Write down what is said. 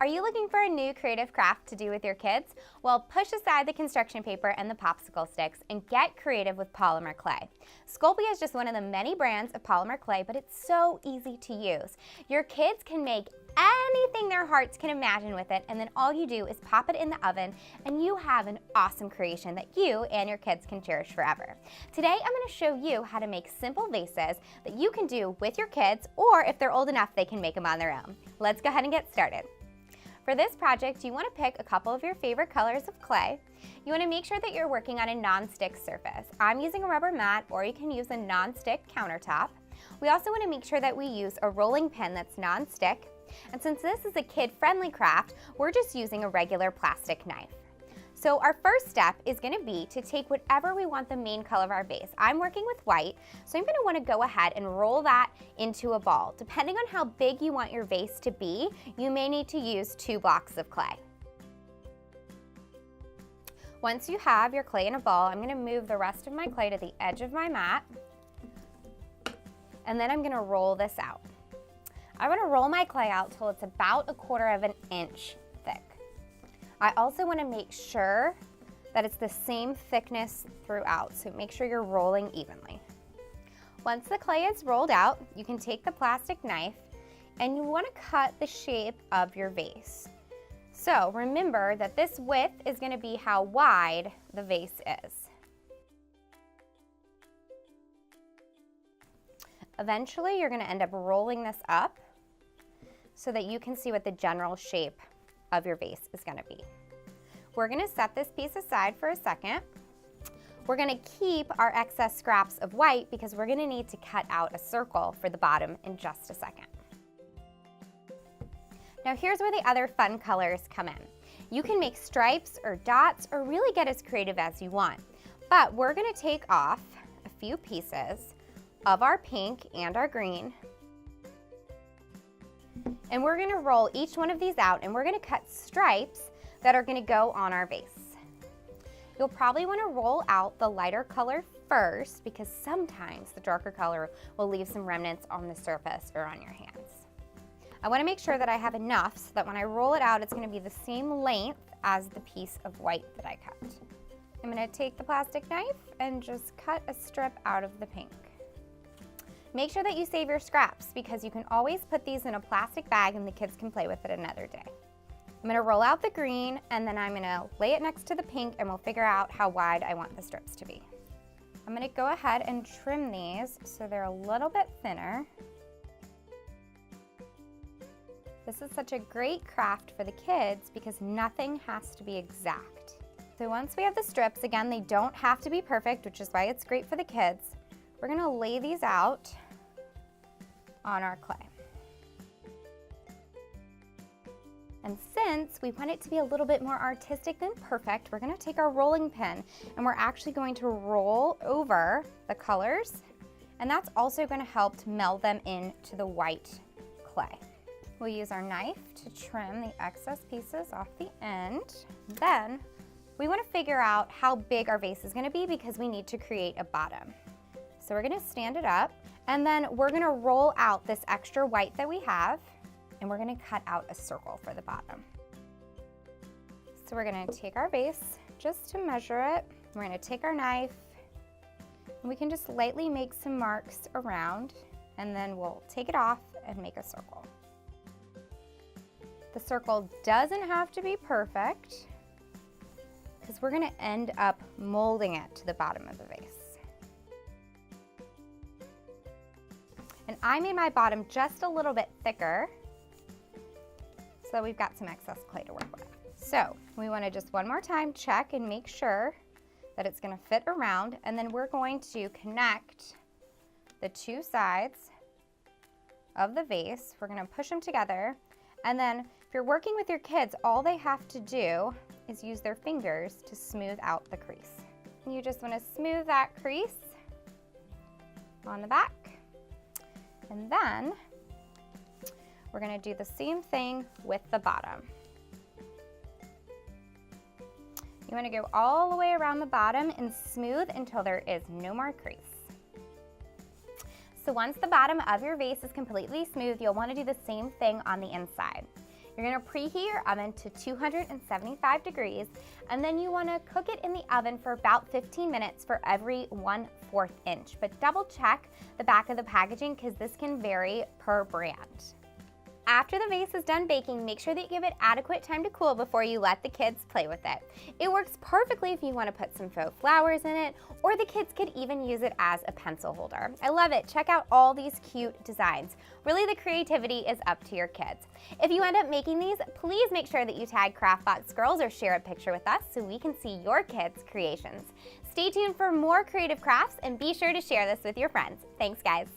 Are you looking for a new creative craft to do with your kids? Well, push aside the construction paper and the popsicle sticks and get creative with polymer clay. Sculpey is just one of the many brands of polymer clay, but it's so easy to use. Your kids can make anything their hearts can imagine with it, and then all you do is pop it in the oven and you have an awesome creation that you and your kids can cherish forever. Today I'm going to show you how to make simple vases that you can do with your kids, or if they're old enough they can make them on their own. Let's go ahead and get started. For this project, you want to pick a couple of your favorite colors of clay. You want to make sure that you're working on a non-stick surface. I'm using a rubber mat, or you can use a non-stick countertop. We also want to make sure that we use a rolling pin that's non-stick. And since this is a kid-friendly craft, we're just using a regular plastic knife. So our first step is going to be to take whatever we want the main color of our vase. I'm working with white, so I'm going to want to go ahead and roll that into a ball. Depending on how big you want your vase to be, you may need to use 2 blocks of clay. Once you have your clay in a ball, I'm going to move the rest of my clay to the edge of my mat, and then I'm going to roll this out. I want to roll my clay out till it's about 1/4 of an inch thick. I also want to make sure that it's the same thickness throughout, so make sure you're rolling evenly. Once the clay is rolled out, you can take the plastic knife and you want to cut the shape of your vase. So remember that this width is going to be how wide the vase is. Eventually, you're going to end up rolling this up so that you can see what the general shape of your vase is going to be. We're going to set this piece aside for a second. We're going to keep our excess scraps of white because we're going to need to cut out a circle for the bottom in just a second. Now here's where the other fun colors come in. You can make stripes or dots or really get as creative as you want, but we're going to take off a few pieces of our pink and our green, and we're going to roll each one of these out, and we're going to cut stripes that are going to go on our vase. You'll probably want to roll out the lighter color first because sometimes the darker color will leave some remnants on the surface or on your hands. I want to make sure that I have enough so that when I roll it out, it's going to be the same length as the piece of white that I cut. I'm going to take the plastic knife and just cut a strip out of the pink. Make sure that you save your scraps because you can always put these in a plastic bag and the kids can play with it another day. I'm going to roll out the green and then I'm going to lay it next to the pink and we'll figure out how wide I want the strips to be. I'm going to go ahead and trim these so they're a little bit thinner. This is such a great craft for the kids because nothing has to be exact. So once we have the strips, again, they don't have to be perfect, which is why it's great for the kids. We're going to lay these out on our clay. And since we want it to be a little bit more artistic than perfect, we're going to take our rolling pin and we're actually going to roll over the colors, and that's also going to help to meld them into the white clay. We'll use our knife to trim the excess pieces off the end. Then we want to figure out how big our vase is going to be because we need to create a bottom. So we're going to stand it up, and then we're going to roll out this extra white that we have, and we're going to cut out a circle for the bottom. So we're going to take our vase just to measure it. We're going to take our knife, and we can just lightly make some marks around, and then we'll take it off and make a circle. The circle doesn't have to be perfect because we're going to end up molding it to the bottom of the vase. And I made my bottom just a little bit thicker so that we've got some excess clay to work with. So we want to just one more time check and make sure that it's going to fit around, and then we're going to connect the 2 sides of the vase. We're going to push them together, and then if you're working with your kids, all they have to do is use their fingers to smooth out the crease. And you just want to smooth that crease on the back. And then we're going to do the same thing with the bottom. You want to go all the way around the bottom and smooth until there is no more crease. So once the bottom of your vase is completely smooth, you'll want to do the same thing on the inside. You're gonna preheat your oven to 275 degrees, and then you wanna cook it in the oven for about 15 minutes for every 1/4 inch. But double check the back of the packaging because this can vary per brand. After the vase is done baking, make sure that you give it adequate time to cool before you let the kids play with it. It works perfectly if you want to put some faux flowers in it, or the kids could even use it as a pencil holder. I love it. Check out all these cute designs. Really, the creativity is up to your kids. If you end up making these, please make sure that you tag CraftBox Girls or share a picture with us so we can see your kids' creations. Stay tuned for more creative crafts and be sure to share this with your friends. Thanks, guys.